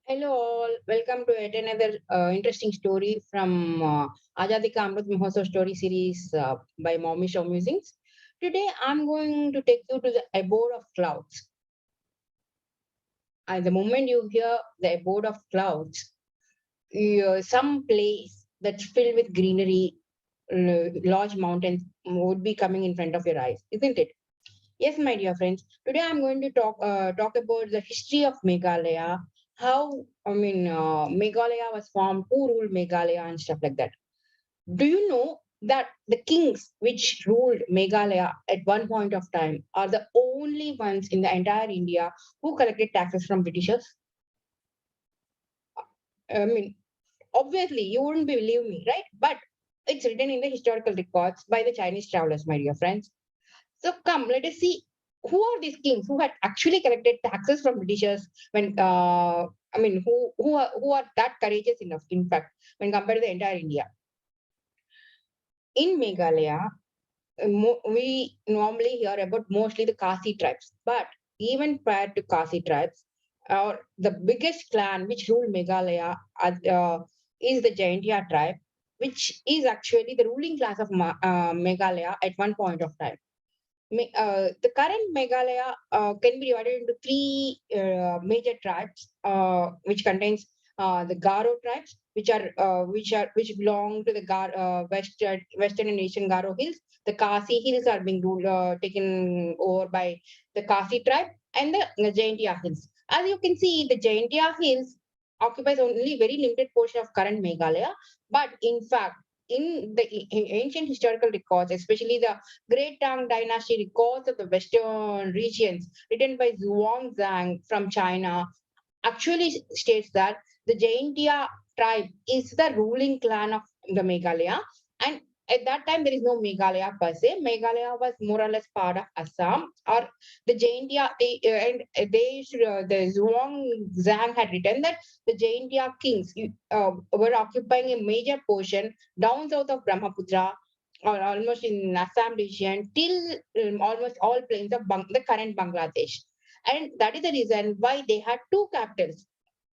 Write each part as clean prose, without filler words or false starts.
Hello all, welcome to yet another interesting story from Azadi Ka Amrit Mahotsav story series by Mommy Show Musings. Today I'm going to take you to the abode of clouds. And the moment you hear the abode of clouds, some place that's filled with greenery, large mountains would be coming in front of your eyes, isn't it? Yes, my dear friends. Today I'm going to talk about the history of Meghalaya, how Meghalaya was formed, who ruled Meghalaya, and stuff like that. Do you know that the kings which ruled Meghalaya at one point of time are the only ones in the entire India who collected taxes from Britishers? I mean, obviously you wouldn't believe me, right? But it's written in the historical records by the Chinese travelers, my dear friends. So come, let us see who are these kings who had actually collected taxes from Britishers when who are that courageous enough, in fact, when compared to the entire India. In Meghalaya, we normally hear about mostly the Kasi tribes, but even prior to Kasi tribes, the biggest clan which ruled Meghalaya is the Jaintia tribe, which is actually the ruling class of Meghalaya at one point of time. The current Meghalaya can be divided into three major tribes, which contains the Garo tribes, which belong to the Western and Eastern Garo hills. The Kasi hills are being taken over by the Kasi tribe, and the Jaintia hills. As you can see, the Jaintia hills occupies only very limited portion of current Meghalaya, but in fact, in the ancient historical records, especially the Great Tang Dynasty records of the Western regions, written by Zhuangzang from China, actually states that the Jaintia tribe is the ruling clan of the Meghalaya. And at that time, there is no Meghalaya per se. Meghalaya was more or less part of Assam, or the Jaintia, the Zhuangzang had written that the Jaintia kings were occupying a major portion down south of Brahmaputra, or almost in Assam region, till almost all plains of the current Bangladesh. And that is the reason why they had two capitals.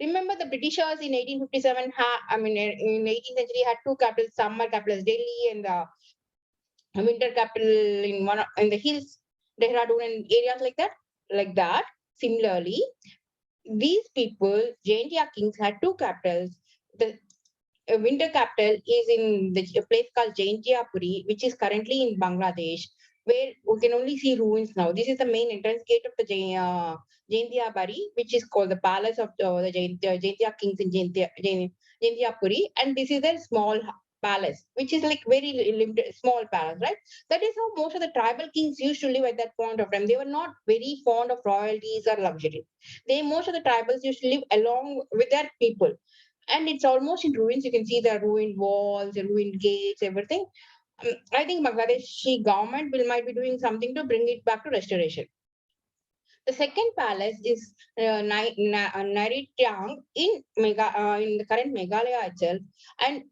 Remember, the Britishers in 1857, in 18th century had two capitals, summer capitals, Delhi, and the winter capital in the hills, Dehradun, and areas like that. Like that. Similarly, these people, Jaintia kings, had two capitals. The winter capital is in a place called Jaintiapuri, which is currently in Bangladesh, where we can only see ruins now. This is the main entrance gate of the Jaintiapuri, which is called the palace of the Jaintia kings in Jaintiapuri, and this is a small palace, which is like very limited, small palace, right? That is how most of the tribal kings used to live at that point of time. They were not very fond of royalties or luxury. Most of the tribals used to live along with their people, and it's almost in ruins. You can see the ruined walls, the ruined gates, everything. I think Bangladeshi government will might be doing something to bring it back to restoration. The second palace is Narityang in the current Meghalaya itself, and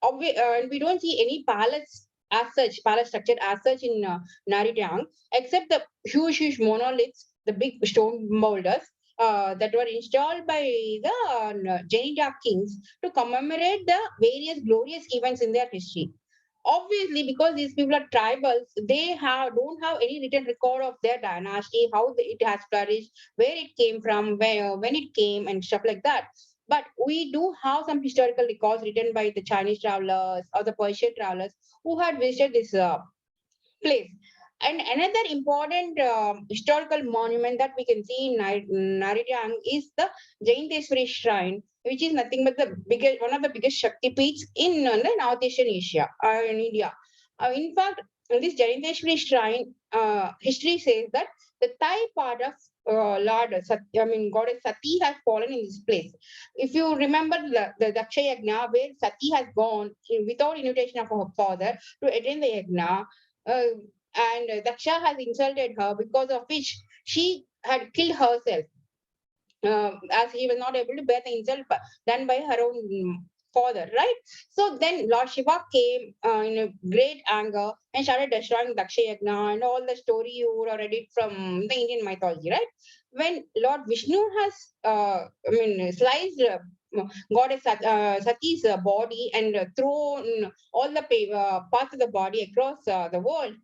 and we don't see any palace as such, palace structure as such in Narityang, except the huge monoliths, the big stone boulders that were installed by the Jaintia kings to commemorate the various glorious events in their history. Obviously, because these people are tribals, they have don't have any written record of their dynasty, how it has flourished, where it came from, where when it came, and stuff like that. But we do have some historical records written by the Chinese travelers or the Persian travelers who had visited this place. And another important historical monument that we can see in Narityang is the Jainteswari Shrine, which is nothing but the biggest, one of the biggest Shakti peaks in the North Asian Asia, in India. In fact, this Jainteswari Shrine, history says that the thigh part of Goddess Sati has fallen in this place. If you remember the Daksha Yagna, where Sati has gone without invitation of her father to attend the Yagna, uh, and Daksha has insulted her, because of which she had killed herself, as he was not able to bear the insult done by her own father, right? So then Lord Shiva came in a great anger and started destroying Dakshayagna and all the story you would have read it from the Indian mythology, right? When Lord Vishnu has, sliced goddess Sati's body and thrown all the parts of the body across the world,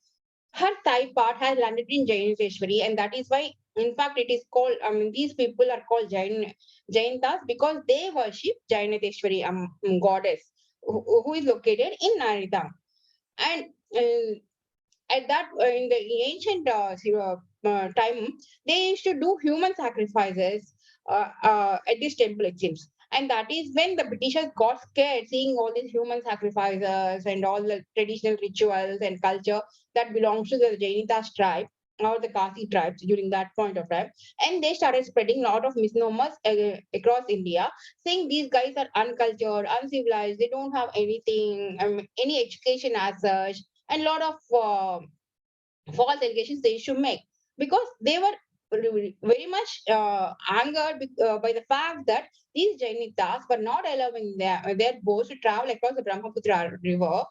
her thigh part has landed in Jaineshwari, and that is why, in fact, it is called. I mean, these people are called Jaintas because they worship Jaineshwari, goddess, who is located in Narita. And at that in the ancient time, they used to do human sacrifices at this temple, it seems. And that is when the Britishers got scared seeing all these human sacrifices and all the traditional rituals and culture that belongs to the Jainitas tribe or the Kasi tribes during that point of time. And they started spreading a lot of misnomers across India, saying these guys are uncultured, uncivilized, they don't have anything, any education as such, and a lot of false allegations they should make because they were very much angered by the fact that these Jainitas were not allowing their boats to travel across the Brahmaputra river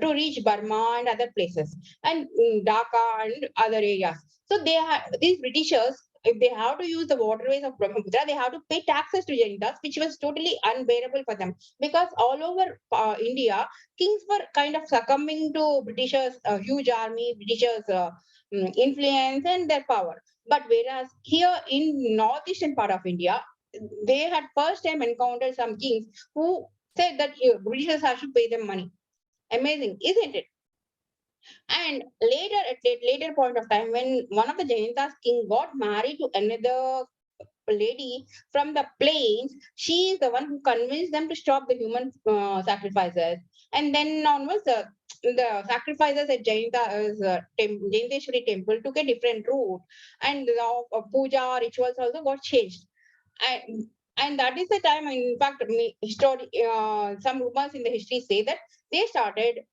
to reach Burma and other places and Dhaka and other areas. So these Britishers, if they have to use the waterways of Brahmaputra, they have to pay taxes to Jainitas, which was totally unbearable for them because all over India, kings were kind of succumbing to Britishers' huge army, Britishers' influence and their power. But whereas here in northeastern part of India, they had first time encountered some kings who said that Britishers have to pay them money. Amazing, isn't it? And later, at later point of time, when one of the Jaintas king got married to another lady from the plains, she is the one who convinced them to stop the human sacrifices. And then onwards, the sacrifices at Jainteshwari temple took a different route, and the puja rituals also got changed. And that is the time, in fact, some rumors in the history say that they started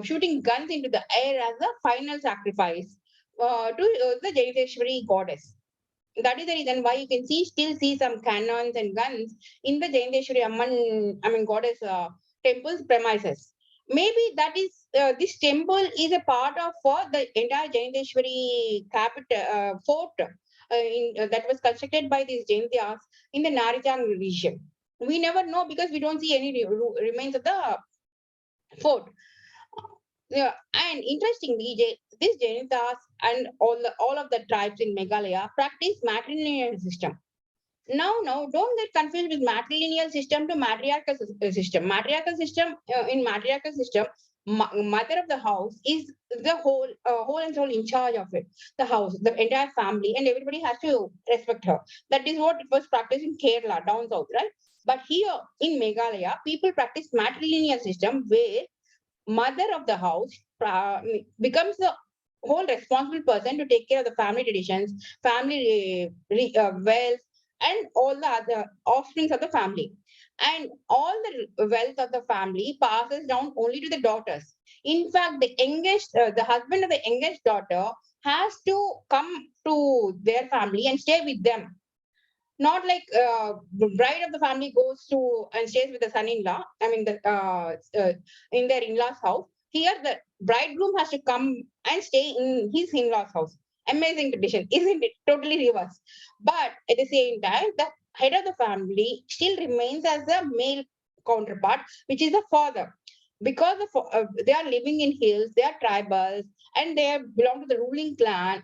shooting guns into the air as a final sacrifice to the Jaiteshwari goddess. That is the reason why you can still see some cannons and guns in the Jaindeshwari Amman, I mean goddess temple's premises. Maybe that is this temple is a part of the entire Jaindeshwari capital fort that was constructed by these Jaintyas in the Naritang region. We never know because we don't see any remains of the fort. Yeah, and interestingly, these Jainitas and all of the tribes in Meghalaya practice matrilineal system. Now, don't get confused with matrilineal system to matriarchal system. Matriarchal system in matriarchal system, mother of the house is the whole and soul in charge of it. The house, the entire family, and everybody has to respect her. That is what it was practiced in Kerala, down south, right? But here in Meghalaya, people practice matrilineal system where mother of the house becomes the whole responsible person to take care of the family traditions, family wealth, and all the other offsprings of the family. And all the wealth of the family passes down only to the daughters. In fact, the husband of the youngest daughter has to come to their family and stay with them, not like the bride of the family goes to and stays with the son-in-law. I mean, in their in-laws' house. Here, the bridegroom has to come and stay in his in-laws' house. Amazing tradition, isn't it? Totally reverse. But at the same time, the head of the family still remains as a male counterpart, which is the father. Because they are living in hills, they are tribals, and they belong to the ruling clan.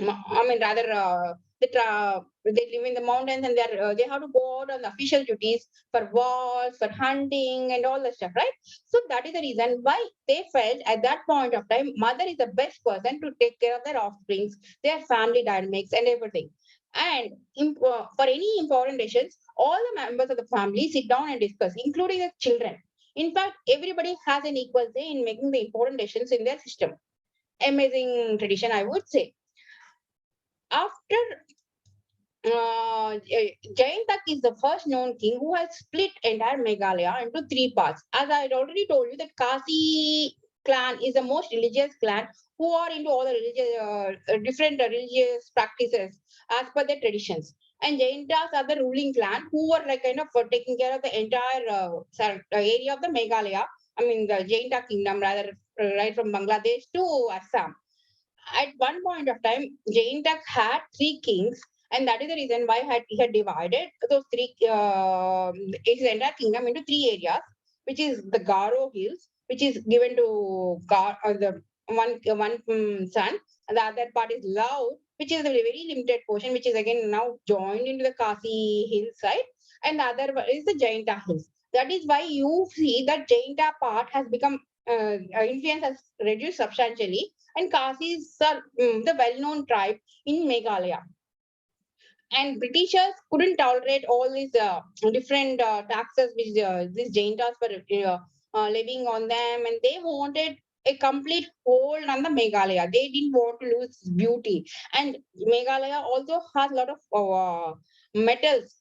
I mean, rather, they live in the mountains and they have to go out on official duties for wars, for hunting, and all that stuff, right? So that is the reason why they felt at that point of time, mother is the best person to take care of their offsprings, their family dynamics, and everything. And for any important decisions, all the members of the family sit down and discuss, including the children. In fact, everybody has an equal say in making the important decisions in their system. Amazing tradition, I would say. After Jaintak is the first known king who has split entire Meghalaya into three parts. As I had already told you, that Kasi clan is the most religious clan who are into all the different religious practices as per their traditions. And Jaintas are the ruling clan who were like kind of taking care of the entire area of the Meghalaya. I mean, the Jainta kingdom, rather, right from Bangladesh to Assam. At one point of time, Jaintak had three kings, and that is the reason why he had divided those three his entire kingdom into three areas, which is the Garo Hills, which is given to the one son, and the other part is Lao, which is a very limited portion, which is again now joined into the Kasi hillside, and the other one is the Jainta Hills. That is why you see that Jainta part has become influence has reduced substantially, and Khasis are the well-known tribe in Meghalaya. And Britishers couldn't tolerate all these different taxes which these Jaintas were levying on them, and they wanted a complete hold on the Meghalaya. They didn't want to lose beauty, and Meghalaya also has a lot of metals.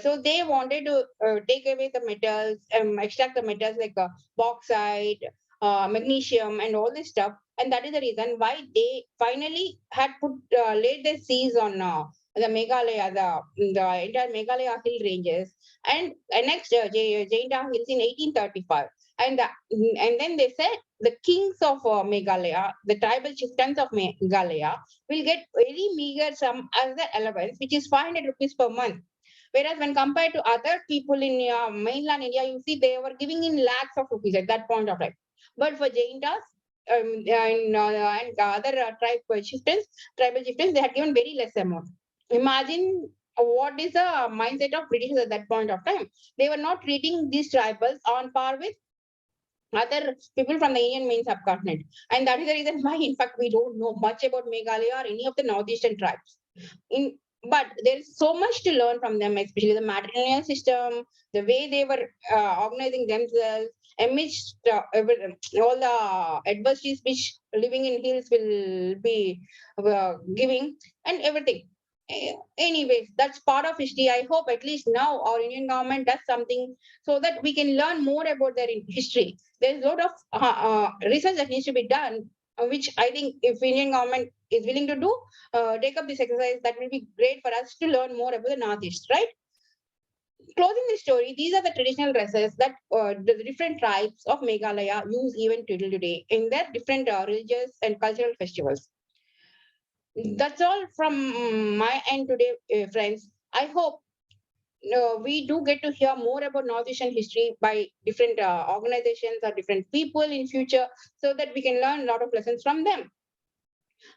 So they wanted to take away the metals, extract the metals like bauxite, magnesium, and all this stuff. And that is the reason why they finally had put laid their seas on the Meghalaya, the entire Meghalaya hill ranges, and annexed Jainta Hills in 1835. And and then they said the kings of Meghalaya, the tribal chieftains of Meghalaya, will get very meager sum as the allowance, which is 500 rupees per month. Whereas when compared to other people in mainland India, you see they were giving in lakhs of rupees at that point of time. But for Jaintas and other tribal chieftains, they had given very less amount. Imagine what is the mindset of British at that point of time. They were not treating these tribals on par with other people from the Indian main subcontinent. And that is the reason why, in fact, we don't know much about Meghalaya or any of the northeastern tribes. In But there is so much to learn from them, especially the matrilineal system, the way they were organizing themselves amidst all the adversities which living in hills will be giving, and everything. Anyways, that's part of history. I hope at least now our Indian government does something so that we can learn more about their history. There's a lot of research that needs to be done, which I think if Indian government is willing to do, take up this exercise, that will be great for us to learn more about the Northeast, right? Closing the story, these are the traditional dresses that the different tribes of Meghalaya use even till today in their different religious and cultural festivals. That's all from my end today, friends. I hope we do get to hear more about Northeastern history by different organizations or different people in future, so that we can learn a lot of lessons from them.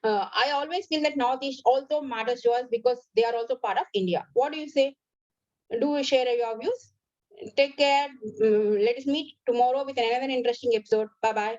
I always feel that Northeast also matters to us because they are also part of India. What do you say? Do share your views. Take care. Let us meet tomorrow with another interesting episode. Bye bye.